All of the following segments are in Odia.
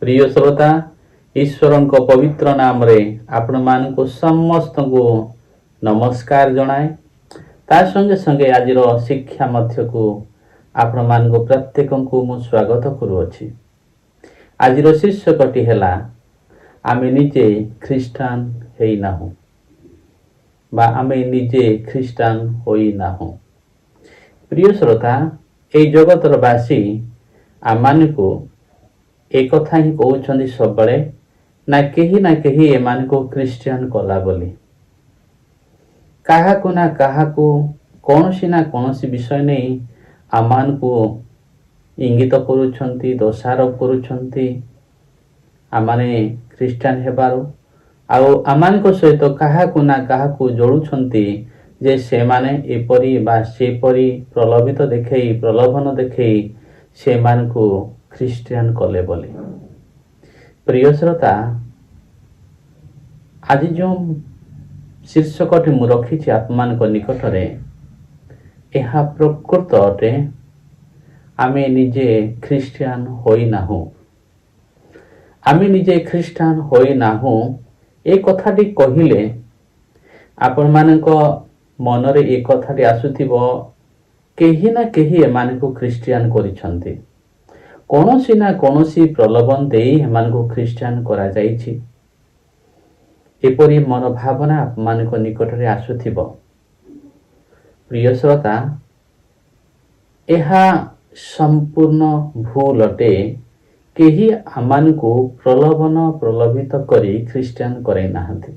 प्रिय श्रोता ईश्वर पवित्र नाम रे आपण मानक समस्त को नमस्कार जनाए ता संगे संगे आज शिक्षा मध्य को आपण मानक प्रत्येक को मु स्वागत करुअछि। आज शीर्षकटी है आमे निजे ख्रीष्टान हेई नाहु बा आमे निजे ख्रीष्टान होई नाहु। प्रिय श्रोता ए जगतर बासी आम को एक कथा ही कहउछंदी सब बळे ना कहीं एमान को क्रिश्चियन कला बोली काहा को कौनसी ना कौनसी विषय नहीं आमान को इंगित करुछंती दोषारोप करुछंती आमाने क्रिश्चियन हेबारो आउ आमान को सहित काहा को जोड़ुछंती जे से माने एपरी बा सेपरी प्रलोभित देखई प्रलोभन देखई से मान को ख्रीष्टियान कले बोले। प्रिय श्रोता आज जो शीर्षकटी मु रखी आत्मान को निकट में यह प्रकृत अटे आमे निजे ख्रीष्टियान होई नाहु आमे निजे ख्रीष्टान होई नाहु ए कथाटी कहिले आपण मानक मनरे ए कथाटी आसुथिबो केही ना केही एमान को ख्रीष्टियान करिसंती कौनसी ना कौनसी प्रलोभन दे एमान को ख्रीष्टियान करा जाइछि एपरी मनोभावना मान निकट में आसुथिबो। प्रिय श्रोता यह संपूर्ण भूल अटे केही आमान को प्रलोभन प्रलोभित करी ख्रीष्टियान करे नाहंती।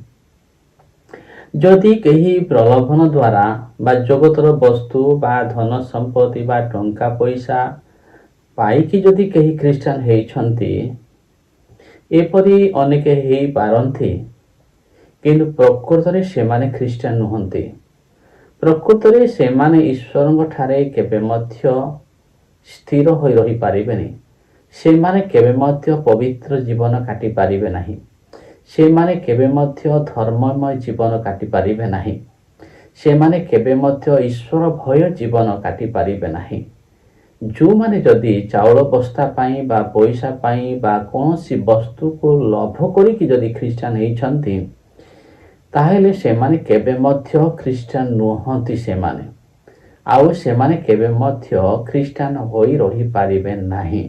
जदि केही प्रलोभन द्वारा बा जगतर वस्तु बा धन संपत्ति बा टंका पैसा पाइकी जदि केही ख्रीष्टान हेइछंती एपरी अनेक हेइ पारंती किंतु प्रकृत रे सेमाने ख्रीष्टान नुहंती। प्रकृत रे सेमाने ईश्वरंग ठारे केबे मध्य स्थिर होई रही पारिबेनी सेमाने केबे मध्य पवित्र जीवन काटी पारिबे नाही सेमाने केबे मध्य धर्ममय जीवन काटी पारिबे नाही सेमाने केबे मध्य ईश्वर भय जीवन काटी पारिबे नाही। जो माने जदि चाउल बस्ता पाई बा पैसा पाई बा कौनसी वस्तु को लोभ करिकी जदि ख्रीष्टान हेइछंती ताहेले सेमाने केबे मध्य ख्रीष्टान नुहंती सेमाने आउ सेमाने केबे मध्य ख्रीष्टान होई रही पारिबे नाही।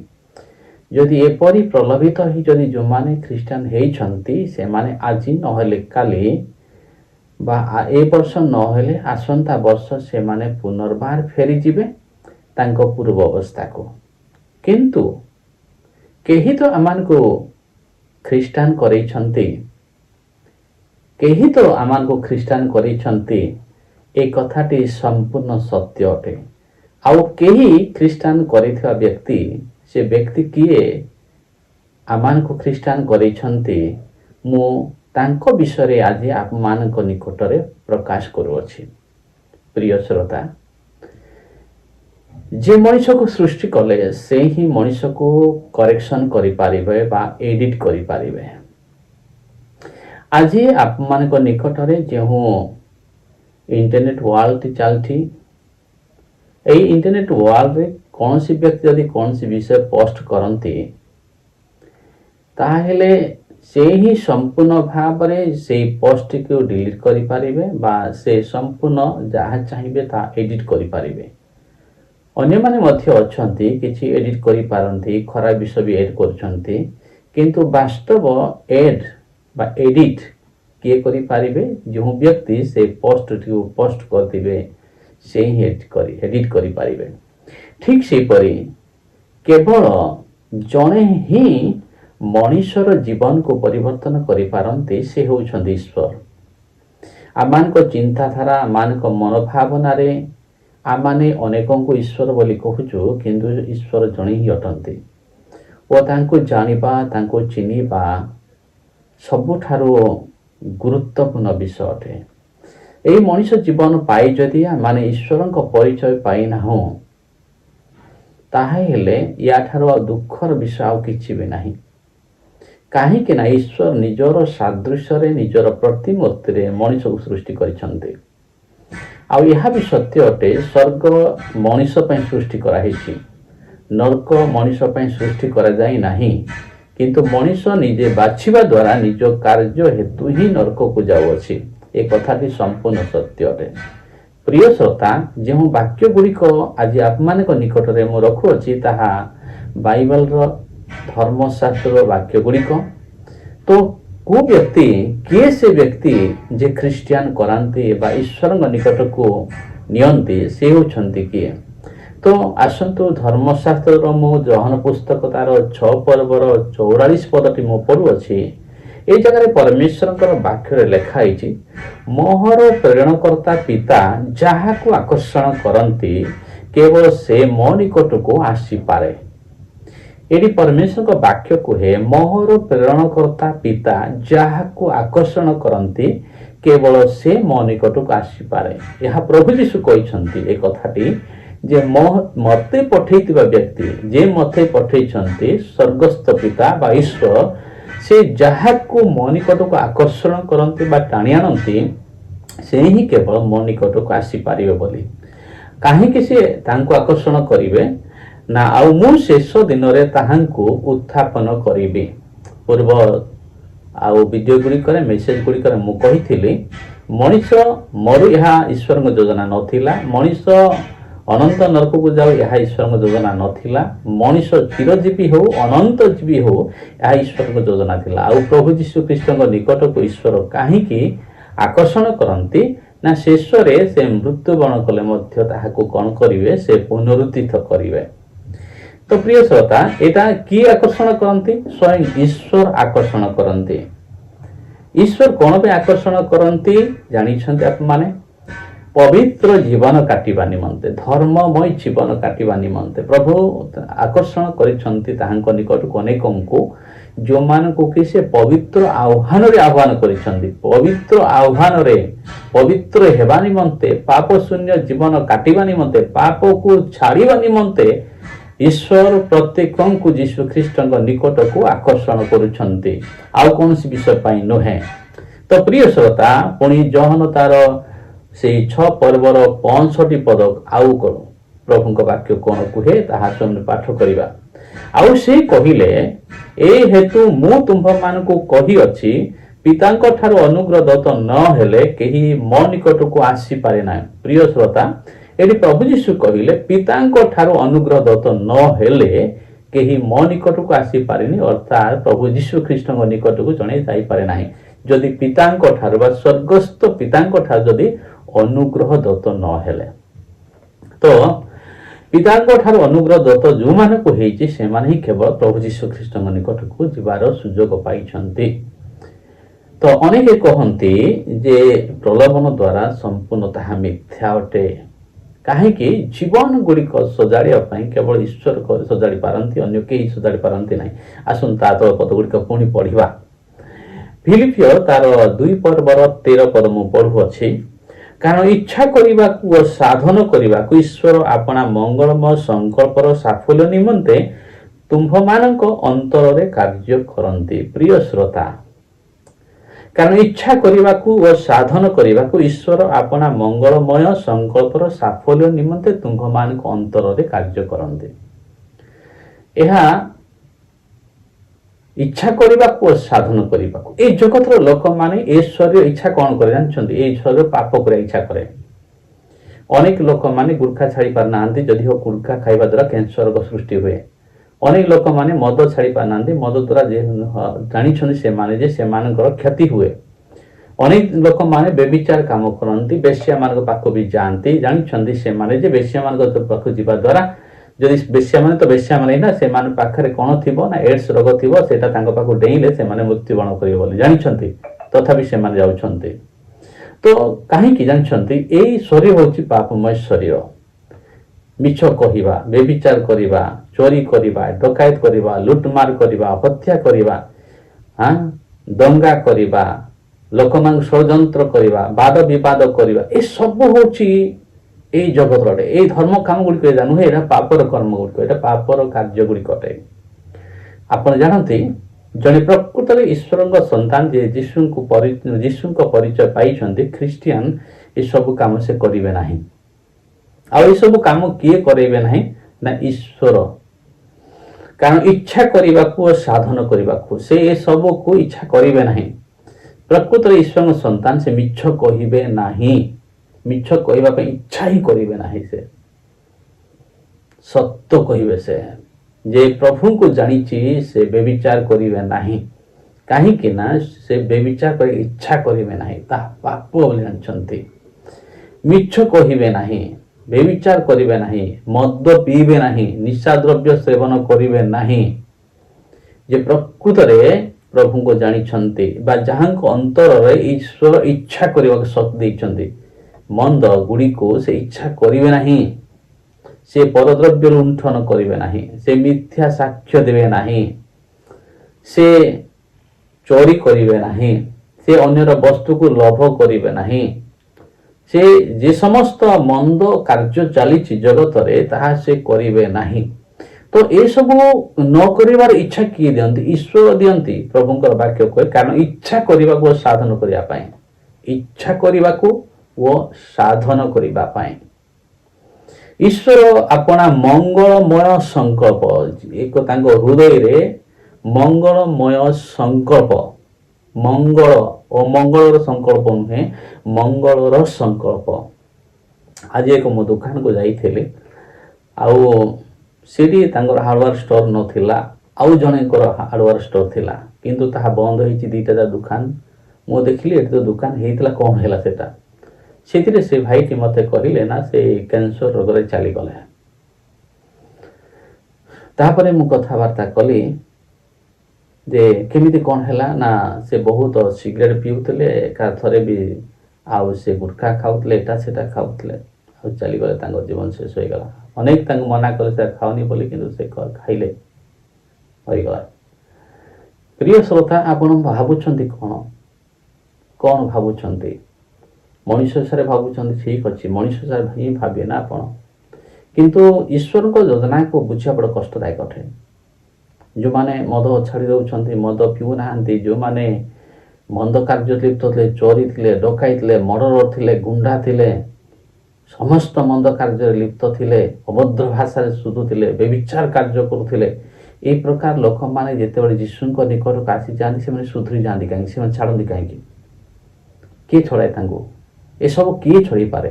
जदि एपरी प्रलोभित ही जदि जो माने ख्रीष्टान हेइछंती सेमाने आजि नहेले काली बा ए वर्ष नहेले आसंता वर्ष सेमाने पुनर्बार फेरी जिबे तांको पूर्व अवस्था को किंतु केही तो आमान को ख्रीष्टान करैछंती केही तो आमान को ख्रीष्टान करैछंती ए कथाटी संपूर्ण सत्य अटे। आउ केही ख्रीष्टान करिथिबा व्यक्ति से व्यक्ति किए आमान को ख्रीष्टान करैछंती मु तांको विषय आज आमान को निकट रे प्रकाश करूअछि। प्रिय श्रोता जे मनुष्य को सृष्टि कले से ही मनुष्य को करेक्शन करि पारिबे बा एडिट करि पारिबे। आज आप मान को निकट रे जेहु इंटरनेट वर्ल्ड चलती एई इंटरनेट वर्ल्ड रे कौन सी व्यक्ति यदि कौन सी विषय पोस्ट करती ताहेले से ही संपूर्ण भाव रे से पोस्ट को डिलीट करि पारिबे बा से संपूर्ण जहाँ चाहिए ता एडिट करि पारिबे। अन्य माने मध्य अछंती किछि एडिट करि पारंती खराब विषय भी एड करछंती किंतु वास्तव एड बा एडिट किए करि पारिबे जो व्यक्ति से पोस्ट को पोस्ट करथिबे से ही एडिट करि पारिबे। ठीक से परी केवल जणे ही मनुष्यर जीवन को परिवर्तन करि पारंती से होउछंती ईश्वर। आमान को चिंताधारा आमान को मनोभावना रे आमाने अनेकों को ईश्वर बोली कहूछु किंतु ईश्वर जणे ही अटंती ओ तांको जानिबा तांको चिनिबा सबुठारो गुरुत्वपूर्ण विषय अटे। एई मनुष्य जीवन पाई जदि माने ईश्वरंको परिचय पाई नाहु ताहेले याठारो दुखर विषय आउ किछि भी नाही। काहेकि ना ईश्वर निजर सादृश्य रे निजर प्रतिमूर्ति रे मनुष्य को सृष्टि करिसंते आउ यह भी सत्य अटे स्वर्ग मनुष्य पई सृष्टि करा हिछि नरक मनुष्य पई सृष्टि करा जाई नाही କିନ୍ତୁ ମଣିଷ ନିଜେ ବାଛିବା ଦ୍ୱାରା ନିଜ କାର୍ଯ୍ୟ ହେତୁ ହିଁ ନରକକୁ ଯାଉଅଛି। ଏ କଥାଟି ସମ୍ପୂର୍ଣ୍ଣ ସତ୍ୟ ଅଟେ। ପ୍ରିୟ ଶ୍ରୋତା, ଯେଉଁ ବାକ୍ୟ ଗୁଡ଼ିକ ଆଜି ଆପଣମାନଙ୍କ ନିକଟରେ ମୁଁ ରଖୁଅଛି ତାହା ବାଇବଲର ଧର୍ମଶାସ୍ତ୍ରର ବାକ୍ୟ ଗୁଡ଼ିକ। ତ କେଉଁ ବ୍ୟକ୍ତି, କିଏ ସେ ବ୍ୟକ୍ତି ଯେ ଖ୍ରୀଷ୍ଟିଆନ କରାନ୍ତି ବା ଈଶ୍ୱରଙ୍କ ନିକଟକୁ ନିଅନ୍ତି, ସେ ହେଉଛନ୍ତି କିଏ? ତ ଆସନ୍ତୁ ଧର୍ମଶାସ୍ତ୍ରର ମୁଁ ଯୋହନ ପୁସ୍ତକ ତାର 6 ପର୍ବର 44 ପଦଟି ମୁଁ ପଢ଼ୁଅଛି। এই ଜାଗାରେ ପରମେଶ୍ୱରଙ୍କର ବାକ୍ୟରେ ଲେଖା ହେଇଛି, ମୋହର ପ୍ରେରଣକର୍ତ୍ତା ପିତା ଯାହାକୁ ଆକର୍ଷଣ କରନ୍ତି କେବଳ ସେ ମୋ ନିକଟକୁ ଆସିପାରେ। ଏଠି ପରମେଶ୍ୱରଙ୍କ ବାକ୍ୟ କୁହେ, ମୋହର ପ୍ରେରଣକର୍ତ୍ତା ପିତା ଯାହାକୁ ଆକର୍ଷଣ କରନ୍ତି କେବଳ ସେ ମୋ ନିକଟକୁ ଆସିପାରେ। ଏହା ପ୍ରଭୁ ଯୀଶୁ କହିଛନ୍ତି ଏ କଥାଟି ଯେ ମୋତେ ପଠେଇଥିବା ବ୍ୟକ୍ତି, ଯେ ମୋତେ ପଠେଇଛନ୍ତି ସ୍ୱର୍ଗସ୍ଥ ପିତା ବା ଈଶ୍ୱର, ସେ ଯାହାକୁ ମୋ ନିକଟକୁ ଆକର୍ଷଣ କରନ୍ତି ବା ଟାଣି ଆଣନ୍ତି ସେ ହିଁ କେବଳ ମୋ ନିକଟକୁ ଆସିପାରିବେ ବୋଲି। କାହିଁକି ସେ ତାଙ୍କୁ ଆକର୍ଷଣ କରିବେ ନା, ଆଉ ମୁଁ ଶେଷ ଦିନରେ ତାହାଙ୍କୁ ଉତ୍ଥାପନ କରିବି। ପୂର୍ବ ଆଉ ଭିଡ଼ିଓ ଗୁଡ଼ିକରେ, ମେସେଜ ଗୁଡ଼ିକରେ ମୁଁ କହିଥିଲି, ମଣିଷ ମରୁ ଏହା ଈଶ୍ୱରଙ୍କ ଯୋଜନା ନଥିଲା। ମଣିଷ ଅନନ୍ତ ନରକକୁ ଯାଉ ଏହା ଈଶ୍ୱରଙ୍କ ଯୋଜନା ନଥିଲା। ମଣିଷ ଚିରଜୀବୀ ହେଉ, ଅନନ୍ତ ଜୀବୀ ହେଉ, ଏହା ଈଶ୍ୱରଙ୍କ ଯୋଜନା ଥିଲା। ଆଉ ପ୍ରଭୁ ଯୀଶୁ ଖ୍ରୀଷ୍ଟଙ୍କ ନିକଟକୁ ଈଶ୍ୱର କାହିଁକି ଆକର୍ଷଣ କରନ୍ତି ନା, ଶେଷରେ ସେ ମୃତ୍ୟୁବରଣ କଲେ ମଧ୍ୟ ତାହାକୁ କ'ଣ କରିବେ? ସେ ପୁନରୁତ୍ଥିତ କରିବେ। ତ ପ୍ରିୟ ଶ୍ରୋତା, এটা କିଏ ଆକର୍ଷଣ କରନ୍ତି? ସ୍ୱୟଂ ଈଶ୍ୱର ଆକର୍ଷଣ କରନ୍ତି। ଈଶ୍ୱର କ'ଣ ପାଇଁ ଆକର୍ଷଣ କରନ୍ତି ଜାଣିଛନ୍ତି ଆପଣମାନେ? ପବିତ୍ର ଜୀବନ କାଟିବା ନିମନ୍ତେ, ଧର୍ମମୟ ଜୀବନ କାଟିବା ନିମନ୍ତେ ପ୍ରଭୁ ଆକର୍ଷଣ କରିଛନ୍ତି ତାହାଙ୍କ ନିକଟକୁ ଅନେକଙ୍କୁ, ଯେଉଁମାନଙ୍କୁ କି ସେ ପବିତ୍ର ଆହ୍ୱାନରେ ଆହ୍ୱାନ କରିଛନ୍ତି। ପବିତ୍ର ଆହ୍ୱାନରେ ପବିତ୍ର ହେବା ନିମନ୍ତେ, ପାପ ଶୂନ୍ୟ ଜୀବନ କାଟିବା ନିମନ୍ତେ, ପାପକୁ ଛାଡ଼ିବା ନିମନ୍ତେ ଈଶ୍ୱର ପ୍ରତ୍ୟେକଙ୍କୁ ଯୀଶୁ ଖ୍ରୀଷ୍ଟଙ୍କ ନିକଟକୁ ଆକର୍ଷଣ କରୁଛନ୍ତି, ଆଉ କୌଣସି ବିଷୟ ପାଇଁ ନୁହେଁ। ତ ପ୍ରିୟ ଶ୍ରୋତା, ପୁଣି ଯୋହନ ତାର ସେଇ 6 ପର୍ବର 65 ପଦ ଆଉ ପ୍ରଭୁଙ୍କ ବାକ୍ୟ କ'ଣ କୁହେ ତାହା ଆମେ ପାଠ କରିବା। ଆଉ ସେ କହିଲେ, ଏ ହେତୁ ମୁଁ ତୁମ୍ଭମାନଙ୍କୁ କହିଅଛି, ପିତାଙ୍କ ଠାରୁ ଅନୁଗ୍ରହ ଦତ୍ତ ନ ହେଲେ କେହି ମୋ ନିକଟକୁ ଆସିପାରେ ନାହିଁ। ପ୍ରିୟ ଶ୍ରୋତା, ଏଠି ପ୍ରଭୁ ଯୀଶୁ କହିଲେ ପିତାଙ୍କ ଠାରୁ ଅନୁଗ୍ରହ ଦତ୍ତ ନ ହେଲେ କେହି ମୋ ନିକଟକୁ ଆସିପାରେନି, ଅର୍ଥାତ୍ ପ୍ରଭୁ ଯୀଶୁ ଖ୍ରୀଷ୍ଟଙ୍କ ନିକଟକୁ ଜଣେ ଯାଇପାରେ ନାହିଁ ଯଦି ପିତାଙ୍କ ଠାରୁ ବା ସ୍ୱର୍ଗସ୍ଥ ପିତାଙ୍କ ଠାରୁ ଯଦି ଅନୁଗ୍ରହ ଦତ୍ତ ନ ହେଲେ। ତ ପିତାଙ୍କ ଠାରୁ ଅନୁଗ୍ରହ ଦତ୍ତ ଯେଉଁମାନଙ୍କୁ ହେଇଛି ସେମାନେ ହିଁ କେବଳ ପ୍ରଭୁ ଯୀଶୁ ଖ୍ରୀଷ୍ଟଙ୍କ ନିକଟକୁ ଯିବାର ସୁଯୋଗ ପାଇଛନ୍ତି। ତ ଅନେକ କହନ୍ତି ଯେ ପ୍ରଲୋଭନ ଦ୍ୱାରା ସମ୍ପୂର୍ଣ୍ଣ ତାହା ମିଥ୍ୟା ଅଟେ। କାହିଁକି? ଜୀବନ ଗୁଡ଼ିକ ସଜାଡ଼ିବା ପାଇଁ କେବଳ ଈଶ୍ୱର ସଜାଡ଼ି ପାରନ୍ତି, ଅନ୍ୟ କେହି ସଜାଡ଼ି ପାରନ୍ତି ନାହିଁ। ଆସନ୍ତୁ ତା ତଳ ପଦ ଗୁଡ଼ିକ ପୁଣି ପଢ଼ିବା। ଫିଲିପିଓ ତାର 2 ପର୍ବର 13 ପଦ ମୁଁ ପଢ଼ୁଅଛି। କାରଣ ଇଚ୍ଛା କରିବାକୁ ଓ ସାଧନ କରିବାକୁ ଈଶ୍ୱର ଆପଣା ମଙ୍ଗଳମୟ ସଂକଳ୍ପର ସାଫଲ୍ୟ ନିମନ୍ତେ ତୁମ୍ଭମାନଙ୍କ ଅନ୍ତରରେ କାର୍ଯ୍ୟ କରନ୍ତି। ପ୍ରିୟ ଶ୍ରୋତା, କାରଣ ଇଚ୍ଛା କରିବାକୁ ଓ ସାଧନ କରିବାକୁ ଈଶ୍ୱର ଆପଣା ମଙ୍ଗଳମୟ ସଂକଳ୍ପର ସାଫଲ୍ୟ ନିମନ୍ତେ ତୁମ୍ଭମାନଙ୍କ ଅନ୍ତରରେ କାର୍ଯ୍ୟ କରନ୍ତି। ଏହା ଇଚ୍ଛା କରିବାକୁ ଓ ସାଧନ କରିବାକୁ। এই ଜଗତର ଲୋକମାନେ এই ଶରୀର ଇଚ୍ଛା କ'ଣ করে ଜାଣିଛନ୍ତି? এই ଶରୀର ପାପ କରିବା ଇଚ୍ଛା କରେ। ଅନେକ ଲୋକମାନେ ଗୁର୍ଖା ଛାଡ଼ି ପାରୁନାହାନ୍ତି, ଯଦିଓ ଗୁର୍ଖା ଖାଇବା ଦ୍ୱାରା କ୍ୟାନ୍ସର ରୋଗ ସୃଷ୍ଟି ହୁଏ। ଅନେକ ଲୋକମାନେ ମଦ ଛାଡ଼ି ପାରୁନାହାନ୍ତି, ମଦ ଦ୍ୱାରା ଜାଣିଛନ୍ତି ସେମାନେ ଯେ ସେମାନଙ୍କର କ୍ଷତି ହୁଏ। ଅନେକ ଲୋକମାନେ ବ୍ୟଭିଚାର କାମ କରନ୍ତି, ବେଶ୍ୟାମାନଙ୍କ ପାଖକୁ ବି ଯାଆନ୍ତି, ଜାଣିଛନ୍ତି ସେମାନେ ଯେ ବେଶ୍ୟାମାନଙ୍କ ପାଖକୁ ଯିବା ଦ୍ୱାରା, ଯଦି ବେଶ୍ୟାମାନେ ତ ବେଶ୍ୟାମାନେ ନା, ସେମାନଙ୍କ ପାଖରେ କ'ଣ ଥିବ ନା ଏଡ୍ସ ରୋଗ ଥିବ, ସେଇଟା ତାଙ୍କ ପାଖକୁ ଡେଇଁଲେ ସେମାନେ ମୃତ୍ୟୁବରଣ କରିବେ ବୋଲି ଜାଣିଛନ୍ତି, ତଥାପି ସେମାନେ ଯାଉଛନ୍ତି। ତ କାହିଁକି ଜାଣିଛନ୍ତି? ଏଇ ଶରୀର ହେଉଛି ପାପମୟ ଶରୀର। ମିଛ କହିବା, ବ୍ୟଭିଚାର କରିବା, ଚୋରି କରିବା, ଡକାୟତ କରିବା, ଲୁଟମାର କରିବା, ହତ୍ୟା କରିବା, ଦଙ୍ଗା କରିବା, ଲୋକମାନଙ୍କୁ ଷଡ଼ଯନ୍ତ୍ର କରିବା, ବାଦ ବିବାଦ କରିବା, ଏସବୁ ହେଉଛି এই ଜଗତର এই ଧର୍ମ କାମ ଗୁଡ଼ିକ ଏଇଟା ନୁହେଁ, ଏଇଟା ପାପର କର୍ମ ଗୁଡ଼ିକ, ଏଇଟା ପାପର କାର୍ଯ୍ୟ ଗୁଡ଼ିକ ଅଟେ। ଆପଣ ଜାଣନ୍ତି, ଜଣେ ପ୍ରକୃତରେ ଈଶ୍ୱରଙ୍କ ସନ୍ତାନ ଯେ ଯୀଶୁଙ୍କ ପରିଚୟ ପାଇଛନ୍ତି, ଖ୍ରୀଷ୍ଟିଆନ, ଏସବୁ କାମ ସେ କରିବେ ନାହିଁ। ଆଉ ଏସବୁ କାମ କିଏ କରାଇବେ ନାହିଁ ନା ଈଶ୍ୱର। କାରଣ ଇଚ୍ଛା କରିବାକୁ ଓ ସାଧନ କରିବାକୁ ସେ ଏସବୁକୁ ଇଚ୍ଛା କରିବେ ନାହିଁ। ପ୍ରକୃତରେ ଈଶ୍ୱରଙ୍କ ସନ୍ତାନ ସେ ମିଛ କହିବେ ନାହିଁ, ମିଛ କହିବା ପାଇଁ ଇଚ୍ଛା ହିଁ କରିବେ ନାହିଁ। ସେ ସତ୍ୟ କହିବେ। ସେ ଯେ ପ୍ରଭୁଙ୍କୁ ଜାଣିଛି ସେ ବ୍ୟଭିଚାର କରିବେ ନାହିଁ, କାହିଁକି ନା ସେ ବ୍ୟଭିଚାର କରି ଇଚ୍ଛା କରିବେ ନାହିଁ, ତାହା ପାପ ବୋଲି ଜାଣିଛନ୍ତି। ମିଛ କହିବେ ନାହିଁ, ବ୍ୟଭିଚାର କରିବେ ନାହିଁ, ମଦ ପିଇବେ ନାହିଁ, ନିଶା ଦ୍ରବ୍ୟ ସେବନ କରିବେ ନାହିଁ। ଯେ ପ୍ରକୃତରେ ପ୍ରଭୁଙ୍କୁ ଜାଣିଛନ୍ତି ବା ଯାହାଙ୍କ ଅନ୍ତରରେ ଈଶ୍ୱର ଇଚ୍ଛା କରିବାକୁ ଶକ୍ତି ଦେଇଛନ୍ତି, ମନ୍ଦ ଗୁଡ଼ିକୁ ସେ ଇଚ୍ଛା କରିବେ ନାହିଁ। ସେ ପରଦ୍ରବ୍ୟ ଲୁଣ୍ଠନ କରିବେ ନାହିଁ, ସେ ମିଥ୍ୟା ସାକ୍ଷ୍ୟ ଦେବେ ନାହିଁ, ସେ ଚୋରି କରିବେ ନାହିଁ, ସେ ଅନ୍ୟର ବସ୍ତୁକୁ ଲୋଭ କରିବେ ନାହିଁ। ସେ ଯେ ସମସ୍ତ ମନ୍ଦ କାର୍ଯ୍ୟ ଚାଲିଛି ଜଗତରେ ତାହା ସେ କରିବେ ନାହିଁ। ତ ଏସବୁ ନ କରିବାର ଇଚ୍ଛା କିଏ ଦିଅନ୍ତି? ଈଶ୍ୱର ଦିଅନ୍ତି। ପ୍ରଭୁଙ୍କର ବାକ୍ୟ କହେ, କାରଣ ଇଚ୍ଛା କରିବାକୁ ଓ ସାଧନ କରିବା ପାଇଁ, ଇଚ୍ଛା କରିବାକୁ ଓ ସାଧନ କରିବା ପାଇଁ ଈଶ୍ୱର ଆପଣା ମଙ୍ଗଳମୟ ସଂକଳ୍ପ, ଏକ ତାଙ୍କ ହୃଦୟରେ ମଙ୍ଗଳମୟ ସଂକଳ୍ପ, ମଙ୍ଗଳ ଓ ମଙ୍ଗଳର ସଂକଳ୍ପ ନୁହେଁ, ମଙ୍ଗଳର ସଂକଳ୍ପ। ଆଜି ଏକ ମୁଁ ଦୋକାନକୁ ଯାଇଥିଲି, ଆଉ ସେଠି ତାଙ୍କର ହାର୍ଡୱେର ଷ୍ଟୋର ନଥିଲା, ଆଉ ଜଣଙ୍କର ହାର୍ଡୱେର ଷ୍ଟୋର ଥିଲା, କିନ୍ତୁ ତାହା ବନ୍ଦ ହେଇଛି। ଦୁଇଟା ଦୋକାନ ମୁଁ ଦେଖିଲି, ଏଠି ତ ଦୋକାନ ହେଇଥିଲା, କ'ଣ ହେଲା ସେଟା? ସେଥିରେ ସେ ଭାଇଟି ମୋତେ କହିଲେ ନା ସେ କ୍ୟାନ୍ସର ରୋଗରେ ଚାଲିଗଲେ। ତାପରେ ମୁଁ କଥାବାର୍ତ୍ତା କଲି ଯେ କେମିତି କ'ଣ ହେଲା? ନା ସେ ବହୁତ ସିଗାରେଟ ପିଉଥିଲେ, ଏକା ଥରେ ବି ଆଉ ସେ ଗୁଟଖା ଖାଉଥିଲେ, ଏଟା ସେଟା ଖାଉଥିଲେ, ଆଉ ଚାଲିଗଲେ। ତାଙ୍କ ଜୀବନ ଶେଷ ହୋଇଗଲା। ଅନେକ ତାଙ୍କୁ ମନା କଲେ ସେ ଖାଉନି ବୋଲି, କିନ୍ତୁ ସେ ଖାଇଲେ, ହୋଇଗଲା। ପ୍ରିୟ ଶ୍ରୋତା, ଆପଣ ଭାବୁଛନ୍ତି କ'ଣ? କ'ଣ ଭାବୁଛନ୍ତି? ମଣିଷ ସାରେ ଭାବୁଛନ୍ତି, ଠିକ୍ ଅଛି, ମଣିଷ ସାରେ ହିଁ ଭାବିବେ ନା ଆପଣ, କିନ୍ତୁ ଈଶ୍ୱରଙ୍କ ଯୋଜନାକୁ ବୁଝିବା ବଡ଼ କଷ୍ଟଦାୟକ ଅଟେ। ଯେଉଁମାନେ ମଦ ଛାଡ଼ି ଦେଉଛନ୍ତି, ମଦ ପିଉନାହାନ୍ତି, ଯେଉଁମାନେ ମନ୍ଦ କାର୍ଯ୍ୟ ଲିପ୍ତ ଥିଲେ, ଚୋରି ଥିଲେ, ଡକାଇ ଥିଲେ, ମର୍ଡରର ଥିଲେ, ଗୁଣ୍ଡା ଥିଲେ, ସମସ୍ତ ମନ୍ଦ କାର୍ଯ୍ୟରେ ଲିପ୍ତ ଥିଲେ, ଅଭଦ୍ର ଭାଷାରେ ଶୋଧୁଥିଲେ, ବ୍ୟଭିଚାର କାର୍ଯ୍ୟ କରୁଥିଲେ, ଏହି ପ୍ରକାର ଲୋକମାନେ ଯେତେବେଳେ ଯୀଶୁଙ୍କ ନିକଟକୁ ଆସିଯାଆନ୍ତି, ସେମାନେ ସୁଧୁରି ଯାଆନ୍ତି କାହିଁକି? ସେମାନେ ଛାଡ଼ନ୍ତି କାହିଁକି? କିଏ ଛଡ଼ାଏ ତାଙ୍କୁ? ଏସବୁ କିଏ ଛଡ଼େଇପାରେ?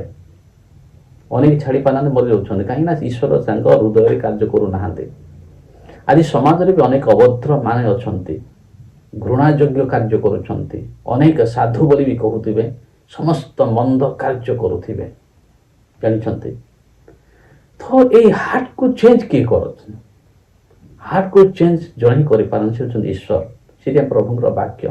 ଅନେକ ଛାଡ଼ି ପାରୁନାହାନ୍ତି, ମରି ଯାଉଛନ୍ତି, କାହିଁକିନା ଈଶ୍ୱର ତାଙ୍କ ହୃଦୟରେ କାର୍ଯ୍ୟ କରୁନାହାନ୍ତି। ଆଜି ସମାଜରେ ବି ଅନେକ ଅଭଦ୍ର ମାନେ ଅଛନ୍ତି, ଘୃଣାଯୋଗ୍ୟ କାର୍ଯ୍ୟ କରୁଛନ୍ତି, ଅନେକ ସାଧୁ ବୋଲି ବି କହୁଥିବେ, ସମସ୍ତ ମନ୍ଦ କାର୍ଯ୍ୟ କରୁଥିବେ, ଜାଣିଛନ୍ତି? ତ ଏଇ ହାର୍ଟକୁ ଚେଞ୍ଜ କିଏ କରୁଛି? ହାର୍ଟକୁ ଚେଞ୍ଜ ଜଣେ କରିପାରନ୍ତି, ସେ ହେଉଛନ୍ତି ଈଶ୍ୱର। ସେଇଟା ପ୍ରଭୁଙ୍କର ବାକ୍ୟ।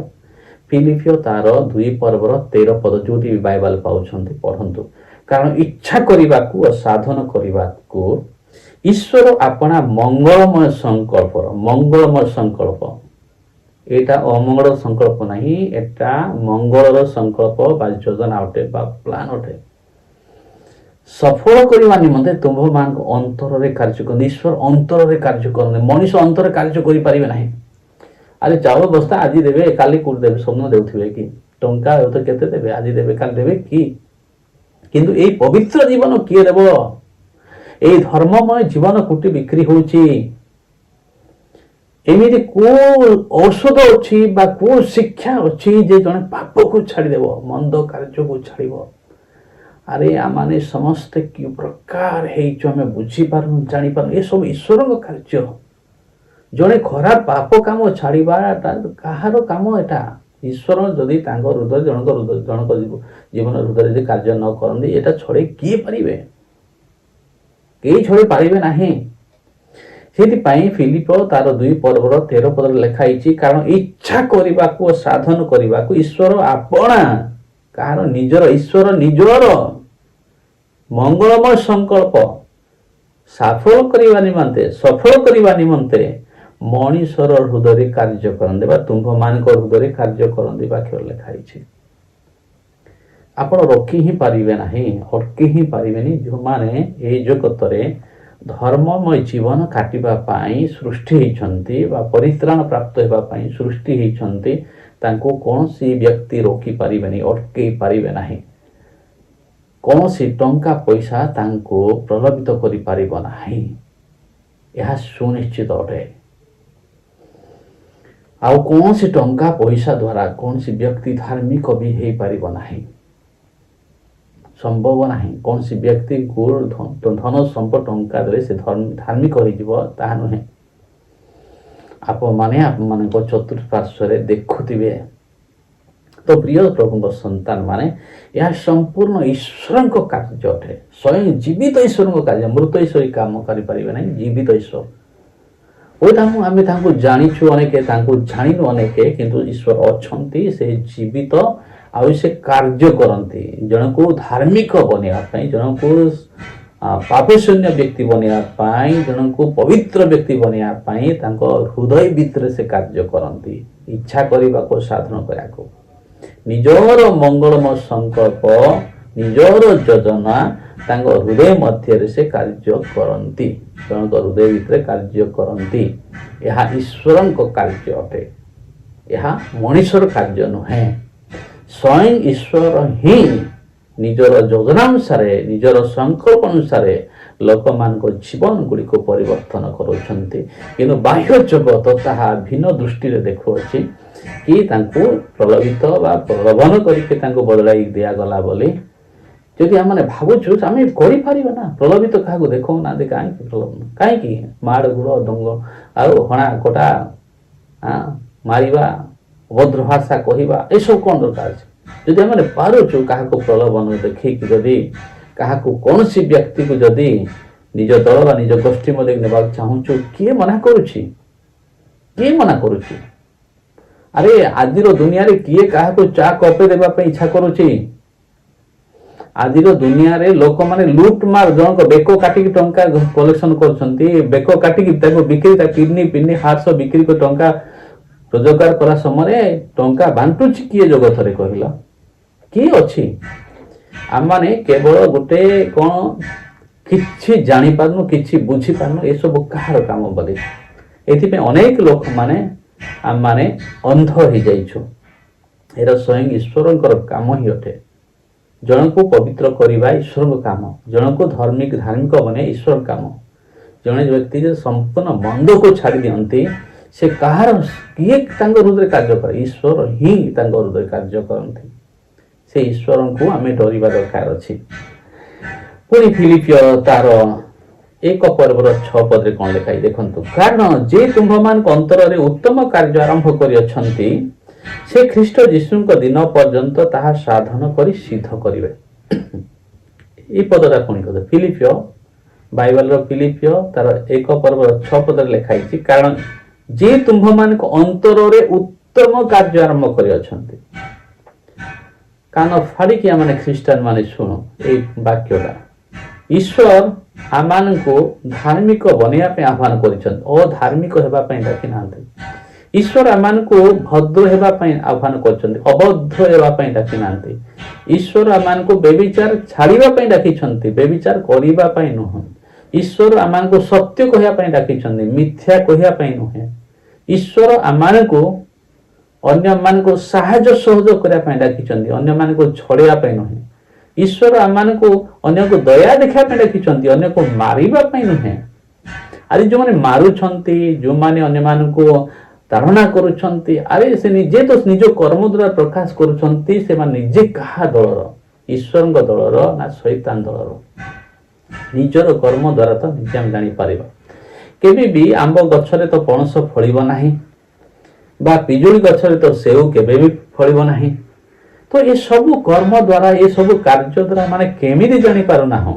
ଫିଲିପିଓ ତାର 2:13 ଯୋଉଠି ବି ବାଇବଲ ପାଉଛନ୍ତି ପଢ଼ନ୍ତୁ। କାରଣ ଇଚ୍ଛା କରିବାକୁ ଓ ସାଧନ କରିବାକୁ ଈଶ୍ୱର ଆପଣା ମଙ୍ଗଳମୟ ସଂକଳ୍ପର, ମଙ୍ଗଳମୟ ସଂକଳ୍ପ, ଏଇଟା ଅମଙ୍ଗଳର ସଂକଳ୍ପ ନାହିଁ, ଏଟା ମଙ୍ଗଳର ସଂକଳ୍ପ ବା ଯୋଜନା ଅଟେ ବା ପ୍ଲାନ୍ ଅଟେ। ସଫଳ କରିବା ନିମନ୍ତେ ତୁମ୍ଭମାନଙ୍କ ଅନ୍ତରରେ କାର୍ଯ୍ୟ କରନ୍ତି। ଈଶ୍ୱର ଅନ୍ତରରେ କାର୍ଯ୍ୟ କରନ୍ତି, ମଣିଷ ଅନ୍ତରରେ କାର୍ଯ୍ୟ କରିପାରିବେ ନାହିଁ। ଆରେ ଚାଉଳ ବସ୍ତା ଆଜି ଦେବେ, କାଲି କୋଉଠି ଦେବେ? ସ୍ୱପ୍ନ ଦେଉଥିବେ କି? ଟଙ୍କା କେତେ ଦେବେ? ଆଜି ଦେବେ, କାଲି ଦେବେ କି? କିନ୍ତୁ ଏଇ ପବିତ୍ର ଜୀବନ କିଏ ଦେବ? ଏଇ ଧର୍ମମୟ ଜୀବନ କୋଉଠି ବିକ୍ରି ହଉଛି? ଏମିତି କୋଉ ଔଷଧ ଅଛି ବା କୋଉ ଶିକ୍ଷା ଅଛି ଯେ ଜଣେ ପାପକୁ ଛାଡ଼ିଦେବ, ମନ୍ଦ କାର୍ଯ୍ୟକୁ ଛାଡ଼ିବ? ଆରେ ଆମମାନେ ସମସ୍ତେ କି ପ୍ରକାର ହେଇଛୁ ଆମେ ବୁଝିପାରୁନୁ, ଜାଣିପାରୁନୁ। ଏସବୁ ଈଶ୍ୱରଙ୍କ କାର୍ଯ୍ୟ। ଜଣେ ଖରାପ ପାପ କାମ ଛାଡ଼ିବାଟା କାହାର କାମ? ଏଟା ଈଶ୍ୱର ଯଦି ତାଙ୍କ ହୃଦୟରେ ଜଣଙ୍କ ଜୀବନ ହୃଦୟରେ ଯଦି କାର୍ଯ୍ୟ ନ କରନ୍ତି, ଏଟା ଛଡ଼େଇ କିଏ ପାରିବେ? କେହି ଛଡ଼େଇ ପାରିବେ ନାହିଁ। ସେଥିପାଇଁ ଫିଲିପ ତାର 2:13 ଲେଖା ହେଇଛି, କାରଣ ଇଚ୍ଛା କରିବାକୁ ଓ ସାଧନ କରିବାକୁ ଈଶ୍ୱର ଆପଣା, କାହାର? ନିଜର, ଈଶ୍ୱର ନିଜର ମଙ୍ଗଳମୟ ସଂକଳ୍ପ ସଫଳ କରିବା ନିମନ୍ତେ ମଣିଷର ହୃଦୟରେ କାର୍ଯ୍ୟ କରନ୍ତି ବା ତୁମ୍ଭମାନଙ୍କ ହୃଦୟରେ କାର୍ଯ୍ୟ କରନ୍ତି ବାକ୍ୟରେ ଲେଖା ହେଇଛି। ଆପଣ ରୋକି ହିଁ ପାରିବେ ନାହିଁ, ଅଟକି ହିଁ ପାରିବେନି। ଯେଉଁମାନେ ଏହି ଜଗତରେ ଧର୍ମମୟ ଜୀବନ କାଟିବା ପାଇଁ ସୃଷ୍ଟି ହେଇଛନ୍ତି ବା ପରିତ୍ରାଣ ପ୍ରାପ୍ତ ହେବା ପାଇଁ ସୃଷ୍ଟି ହେଇଛନ୍ତି, ତାଙ୍କୁ କୌଣସି ବ୍ୟକ୍ତି ରୋକି ପାରିବେନି, ଅଟକେଇ ପାରିବେ ନାହିଁ। କୌଣସି ଟଙ୍କା ପଇସା ତାଙ୍କୁ ପ୍ରଲୋଭିତ କରିପାରିବ ନାହିଁ, ଏହା ସୁନିଶ୍ଚିତ ଅଟେ। ଆଉ କୌଣସି ଟଙ୍କା ପଇସା ଦ୍ୱାରା କୌଣସି ବ୍ୟକ୍ତି ଧାର୍ମିକ ବି ହେଇପାରିବ ନାହିଁ, ସମ୍ଭବ ନାହିଁ। କୌଣସି ବ୍ୟକ୍ତିକୁ ଧନ ସମ୍ପଦ ଟଙ୍କା ଦେଲେ ସେ ଧାର୍ମିକ ହେଇଯିବ ତାହା ନୁହେଁ। ଆପଣମାନଙ୍କ ଚତୁଃପାର୍ଶ୍ୱରେ ଦେଖୁଥିବେ। ତ ପ୍ରିୟ ପ୍ରଭୁଙ୍କ ସନ୍ତାନ ମାନେ, ଏହା ସମ୍ପୂର୍ଣ୍ଣ ଈଶ୍ୱରଙ୍କ କାର୍ଯ୍ୟ ଅଟେ। ସ୍ୱୟଂ ଜୀବିତ ଈଶ୍ୱରଙ୍କ କାର୍ଯ୍ୟ। ମୃତ ଈଶ୍ୱର କାମ କରିପାରିବେ ନାହିଁ, ଜୀବିତ ଈଶ୍ୱର। ଆମେ ତାଙ୍କୁ ଜାଣିଛୁ ଅନେକେ, ତାଙ୍କୁ ଜାଣିନୁ ଅନେକେ, କିନ୍ତୁ ଈଶ୍ୱର ଅଛନ୍ତି, ସେ ଜୀବିତ, ଆଉ ସେ କାର୍ଯ୍ୟ କରନ୍ତି ଜଣକୁ ଧାର୍ମିକ ବନେଇବା ପାଇଁ, ଜଣକୁ ପାପଶୂନ୍ୟ ବ୍ୟକ୍ତି ବନେଇବା ପାଇଁ, ଜଣକୁ ପବିତ୍ର ବ୍ୟକ୍ତି ବନେଇବା ପାଇଁ ତାଙ୍କ ହୃଦୟ ଭିତରେ ସେ କାର୍ଯ୍ୟ କରନ୍ତି, ଇଚ୍ଛା କରିବାକୁ, ସାଧନ କରିବାକୁ। ନିଜର ମଙ୍ଗଳମୟ ସଂକଳ୍ପ, ନିଜର ଯୋଜନା ତାଙ୍କ ହୃଦୟ ମଧ୍ୟରେ ସେ କାର୍ଯ୍ୟ କରନ୍ତି, ଜଣଙ୍କ ହୃଦୟ ଭିତରେ କାର୍ଯ୍ୟ କରନ୍ତି। ଏହା ଈଶ୍ୱରଙ୍କ କାର୍ଯ୍ୟ ଅଟେ, ଏହା ମଣିଷର କାର୍ଯ୍ୟ ନୁହେଁ। ସ୍ୱୟଂ ଈଶ୍ୱର ହିଁ ନିଜର ଯୋଜନା ଅନୁସାରେ, ନିଜର ସଂକଳ୍ପ ଅନୁସାରେ ଲୋକମାନଙ୍କ ଜୀବନ ଗୁଡ଼ିକୁ ପରିବର୍ତ୍ତନ କରୁଛନ୍ତି। କିନ୍ତୁ ବାହ୍ୟ ଜଗତ ତାହା ଭିନ୍ନ ଦୃଷ୍ଟିରେ ଦେଖୁଅଛି କି ତାଙ୍କୁ ପ୍ରଲୋଭିତ ବା ପ୍ରଲୋଭନ କରିକି ତାଙ୍କୁ ବଦଳାଇ ଦିଆଗଲା ବୋଲି। ଯଦି ଆମେ ଭାବୁଛୁ ଆମେ କରିପାରିବା ନା, ପ୍ରଲୋଭିତ କାହାକୁ ଦେଖାଉନାହାନ୍ତି, କାହିଁକି ପ୍ରଲୋଭନ, କାହିଁକି ମାଡ଼ ଗୋଳ ଦଙ୍ଗ ଆଉ ହଣା କଟା, ମାରିବା, ଅଭଦ୍ର ଭାଷା କହିବା, ଏସବୁ କ'ଣ ଦରକାର ଅଛି? ଯଦି ଆମେ ପାରୁଛୁ କାହାକୁ ପ୍ରଲୋଭନ ଦେଖେଇକି, ଯଦି କାହାକୁ କୌଣସି ବ୍ୟକ୍ତିକୁ ଯଦି ନିଜ ଦଳ ବା ନିଜ ଗୋଷ୍ଠୀ ମଧ୍ୟ ନେବାକୁ ଚାହୁଁଛୁ, କିଏ ମନା କରୁଛି? କିଏ ମନା କରୁଛି? ଆରେ ଆଜିର ଦୁନିଆରେ କିଏ କାହାକୁ ଚା କପେ ଦେବା ପାଇଁ ଇଚ୍ଛା କରୁଛି? ଆଜିର ଦୁନିଆରେ ଲୋକମାନେ ଲୁଟ ମାର, ଜଣକ ବେକ କାଟିକି ଟଙ୍କା କଲେକ୍ସନ କରୁଛନ୍ତି, ବେକ କାଟିକି ତାକୁ ବିକ୍ରି, ତା କିଡନୀ ହାର୍ଟ ବିକ୍ରି କରି ଟଙ୍କା ରୋଜଗାର କଲା ସମୟରେ ଟଙ୍କା ବାଣ୍ଟୁଛି କିଏ ଜଗତରେ କହିଲ? କିଏ ଅଛି? ଆମମାନେ କେବଳ ଗୋଟେ କ'ଣ କିଛି ଜାଣିପାରୁନୁ, କିଛି ବୁଝିପାରୁନୁ, ଏସବୁ କାହାର କାମ ବୋଲି। ଏଥିପାଇଁ ଅନେକ ଲୋକମାନେ ଆମମାନେ ଅନ୍ଧ ହେଇଯାଇଛୁ। ଏହାର ସ୍ୱୟଂ ଈଶ୍ୱରଙ୍କର କାମ ହିଁ ଅଟେ। ଜଣକୁ ପବିତ୍ର କରିବା ଈଶ୍ୱରଙ୍କ କାମ, ଜଣକୁ ଧାର୍ମିକ ବନେ ଈଶ୍ୱର କାମ। ଜଣେ ବ୍ୟକ୍ତି ଯେ ସମ୍ପୂର୍ଣ୍ଣ ମନ୍ଦକୁ ଛାଡ଼ି ଦିଅନ୍ତି, ସେ କାହାର କିଏ ତାଙ୍କ ହୃଦୟରେ କାର୍ଯ୍ୟ କରେ? ଈଶ୍ୱର ହିଁ ତାଙ୍କ ହୃଦୟରେ କାର୍ଯ୍ୟ କରନ୍ତି। ସେ ଈଶ୍ୱରଙ୍କୁ ଆମେ ଡରିବା ଦରକାର ଅଛି। ପୁଣି ଫିଲିପିଓ ତାର 1:6 କ'ଣ ଲେଖାଇ ଦେଖନ୍ତୁ। କାରଣ ଯେ ତୁମ୍ଭମାନଙ୍କ ଅନ୍ତରରେ ଉତ୍ତମ କାର୍ଯ୍ୟ ଆରମ୍ଭ କରିଅଛନ୍ତି, ସେ ଖ୍ରୀଷ୍ଟ ଯୀଶୁଙ୍କ ଦିନ ପର୍ଯ୍ୟନ୍ତ ତାହା ସାଧନ କରି ସିଦ୍ଧ କରିବେ। এই ପଦଟା ପୁଣି କଥା ଫିଲିପିଓ, ବାଇବଲର ଫିଲିପିଓ ତାର 1:6 ଲେଖା ହେଇଛି। କାରଣ ଯେ ତୁମ୍ଭମାନଙ୍କ ଅନ୍ତରରେ ଉତ୍ତମ କାର୍ଯ୍ୟ ଆରମ୍ଭ କରିଅଛନ୍ତି। କାନ ଫାଡ଼ିକି ଆମେ ଖ୍ରୀଷ୍ଟିଆନ ମାନେ ଶୁଣୁ ଏଇ ବାକ୍ୟଟା। ଈଶ୍ୱର ଆମମାନଙ୍କୁ ଧାର୍ମିକ ବନେଇବା ପାଇଁ ଆହ୍ୱାନ କରିଛନ୍ତି, ଅଧାର୍ମିକ ହେବା ପାଇଁ ଡାକି ନାହାନ୍ତି। ଈଶ୍ୱର ଆମମାନଙ୍କୁ ଭଦ୍ର ହେବା ପାଇଁ ଆହ୍ୱାନ କରିଛନ୍ତି, ଅଭଦ୍ର ହେବା ପାଇଁ ଡାକି ନାହାନ୍ତି। ଈଶ୍ୱର ଆମମାନଙ୍କୁ ବେବିଚାର ଛାଡ଼ିବା ପାଇଁ ଡାକିଛନ୍ତି, ବେବିଚାର କରିବା ପାଇଁ ନୁହଁ। ଈଶ୍ୱର ଆମମାନଙ୍କୁ ସତ୍ୟ କହିବା ପାଇଁ ଡାକିଛନ୍ତି, ମିଥ୍ୟା କହିବା ପାଇଁ ନୁହେଁ। ଈଶ୍ୱର ଆମମାନଙ୍କୁ ଅନ୍ୟମାନଙ୍କୁ ସାହାଯ୍ୟ ସହଯୋଗ କରିବା ପାଇଁ ଡାକିଛନ୍ତି, ଅନ୍ୟମାନଙ୍କୁ ଛଡ଼େଇବା ପାଇଁ ନୁହେଁ। ଈଶ୍ୱର ଆମମାନଙ୍କୁ ଅନ୍ୟକୁ ଦୟା ଦେଖିବା ପାଇଁ ଡାକିଛନ୍ତି, ଅନ୍ୟକୁ ମାରିବା ପାଇଁ ନୁହେଁ। ଆଜି ଯେଉଁମାନେ ମାରୁଛନ୍ତି, ଯେଉଁମାନେ ଅନ୍ୟମାନଙ୍କୁ ତାଡ଼ନା କରୁଛନ୍ତି, ଆରେ ସେ ନିଜେ ତ ନିଜ କର୍ମ ଦ୍ୱାରା ପ୍ରକାଶ କରୁଛନ୍ତି ସେମାନେ ନିଜେ କାହା ଦଳର? ଈଶ୍ୱରଙ୍କ ଦଳର ନା ଶୈତାନ ଦଳର? ନିଜର କର୍ମ ଦ୍ୱାରା ତ ନିଜେ ଆମେ ଜାଣିପାରିବା। କେବେ ବି ଆମ୍ବ ଗଛରେ ତ ପଣସ ଫଳିବ ନାହିଁ, ବା ପିଜୁଳି ଗଛରେ ତ ସେଉ କେବେ ବି ଫଳିବ ନାହିଁ। ତ ଏସବୁ କର୍ମ ଦ୍ୱାରା, ଏସବୁ କାର୍ଯ୍ୟ ଦ୍ୱାରା ମାନେ କେମିତି ଜାଣିପାରୁନାହୁଁ,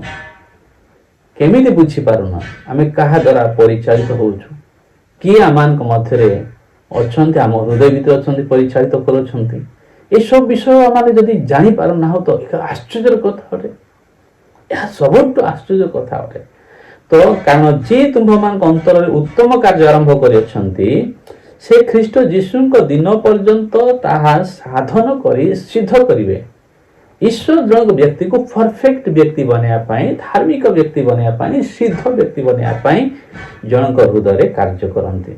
କେମିତି ବୁଝିପାରୁନା ଆମେ କାହା ଦ୍ୱାରା ପରିଚାଳିତ ହେଉଛୁ, କିଏ ଆମମାନଙ୍କ ମଧ୍ୟରେ ଅଛନ୍ତି, ଆମ ହୃଦୟ ଭିତରେ ଅଛନ୍ତି, ପରିଚାଳିତ କରୁଛନ୍ତି। ଏସବୁ ବିଷୟ ଆମେ ଯଦି ଜାଣିପାରୁନାହୁଁ ତ ଏକ ଆଶ୍ଚର୍ଯ୍ୟର କଥା ଅଟେ, ଏହା ସବୁଠୁ ଆଶ୍ଚର୍ଯ୍ୟ କଥା ଅଟେ। ତ କାରଣ ଯିଏ ତୁମ୍ଭମାନଙ୍କ ଅନ୍ତରରେ ଉତ୍ତମ କାର୍ଯ୍ୟ ଆରମ୍ଭ କରିଅଛନ୍ତି, ସେ ଖ୍ରୀଷ୍ଟ ଯୀଶୁଙ୍କ ଦିନ ପର୍ଯ୍ୟନ୍ତ ତାହା ସାଧନ କରି ସିଦ୍ଧ କରିବେ। ଈଶ୍ୱର ଜଣକ ବ୍ୟକ୍ତିକୁ ପରଫେକ୍ଟ ବ୍ୟକ୍ତି ବନେଇବା ପାଇଁ, ଧାର୍ମିକ ବ୍ୟକ୍ତି ବନେଇବା ପାଇଁ, ସିଦ୍ଧ ବ୍ୟକ୍ତି ବନେଇବା ପାଇଁ ଜଣଙ୍କ ହୃଦୟରେ କାର୍ଯ୍ୟ କରନ୍ତି।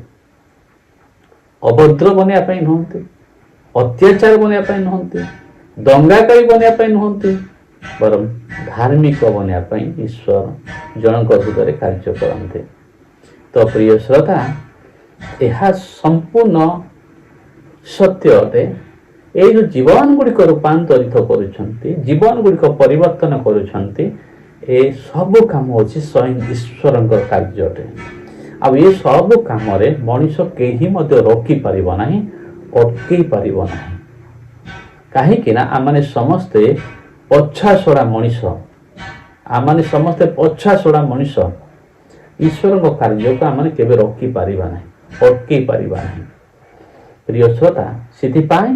ଅଭଦ୍ର ବନେଇବା ପାଇଁ ନୁହନ୍ତି, ଅତ୍ୟାଚାର ବନେଇବା ପାଇଁ ନୁହନ୍ତି, ଦଙ୍ଗାକାରୀ ବନେଇବା ପାଇଁ ନୁହନ୍ତି, ବରଂ ଧାର୍ମିକ ବନେଇବା ପାଇଁ ଈଶ୍ୱର ଜଣଙ୍କ ହୃଦୟରେ କାର୍ଯ୍ୟ କରନ୍ତି। ତ ପ୍ରିୟ ଶ୍ରୋତା, ଏହା ସମ୍ପୂର୍ଣ୍ଣ ସତ୍ୟ ଅଟେ। ଏଇ ଯେଉଁ ଜୀବନ ଗୁଡ଼ିକ ରୂପାନ୍ତରିତ କରୁଛନ୍ତି, ଜୀବନ ଗୁଡ଼ିକ ପରିବର୍ତ୍ତନ କରୁଛନ୍ତି, ଏ ସବୁ କାମ ହେଉଛି ସ୍ୱୟଂ ଈଶ୍ୱରଙ୍କ କାର୍ଯ୍ୟ ଅଟେ। ଆଉ ଏ ସବୁ କାମରେ ମଣିଷ କେହି ମଧ୍ୟ ରୋକିପାରିବ ନାହିଁ, ଅଟକେଇ ପାରିବ ନାହିଁ। କାହିଁକିନା ଆମମାନେ ସମସ୍ତେ ପଛାସଢ଼ା ମଣିଷ, ଆମମାନେ ସମସ୍ତେ ପଛାସଢ଼ା ମଣିଷ। ଈଶ୍ୱରଙ୍କ କାର୍ଯ୍ୟକୁ ଆମମାନେ କେବେ ରୋକିପାରିବା ନାହିଁ, ଅଟକେଇ ପାରିବା ନାହିଁ। ପ୍ରିୟ ଶ୍ରୋତା, ସେଥିପାଇଁ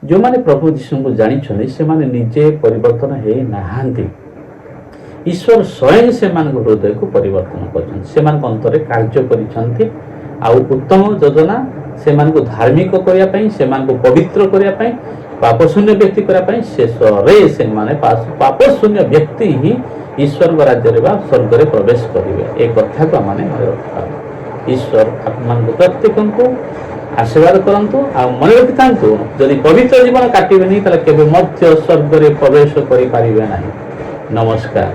ଯେଉଁମାନେ ପ୍ରଭୁ ଯୀଶୁଙ୍କୁ ଜାଣିଛନ୍ତି ସେମାନେ ନିଜେ ପରିବର୍ତ୍ତନ ହେଇନାହାନ୍ତି। ଈଶ୍ୱର ସ୍ୱୟଂ ସେମାନଙ୍କ ହୃଦୟକୁ ପରିବର୍ତ୍ତନ କରିଛନ୍ତି, ସେମାନଙ୍କ ଅନ୍ତରେ କାର୍ଯ୍ୟ କରିଛନ୍ତି। ଆଉ ଉତ୍ତମ ଯୋଜନା ସେମାନଙ୍କୁ ଧାର୍ମିକ କରିବା ପାଇଁ, ସେମାନଙ୍କୁ ପବିତ୍ର କରିବା ପାଇଁ, ପାପଶୂନ୍ୟ ବ୍ୟକ୍ତି କରିବା ପାଇଁ। ଶେଷରେ ସେମାନେ ପାପଶୂନ୍ୟ ବ୍ୟକ୍ତି ହିଁ ଈଶ୍ୱରଙ୍କ ରାଜ୍ୟରେ ବା ସ୍ୱର୍ଗରେ ପ୍ରବେଶ କରିବେ। ଏ କଥାକୁ ଆମମାନେ ମନେ ରଖିବା। ଈଶ୍ୱର ଆପଣମାନଙ୍କୁ ପ୍ରତ୍ୟେକଙ୍କୁ ଆଶୀର୍ବାଦ କରନ୍ତୁ। ଆଉ ମନେ ରଖିଥାନ୍ତୁ, ଯଦି ପବିତ୍ର ଜୀବନ କାଟିବେନି ତାହେଲେ କେବେ ମଧ୍ୟ ସ୍ୱର୍ଗରେ ପ୍ରବେଶ କରିପାରିବେ ନାହିଁ। ନମସ୍କାର।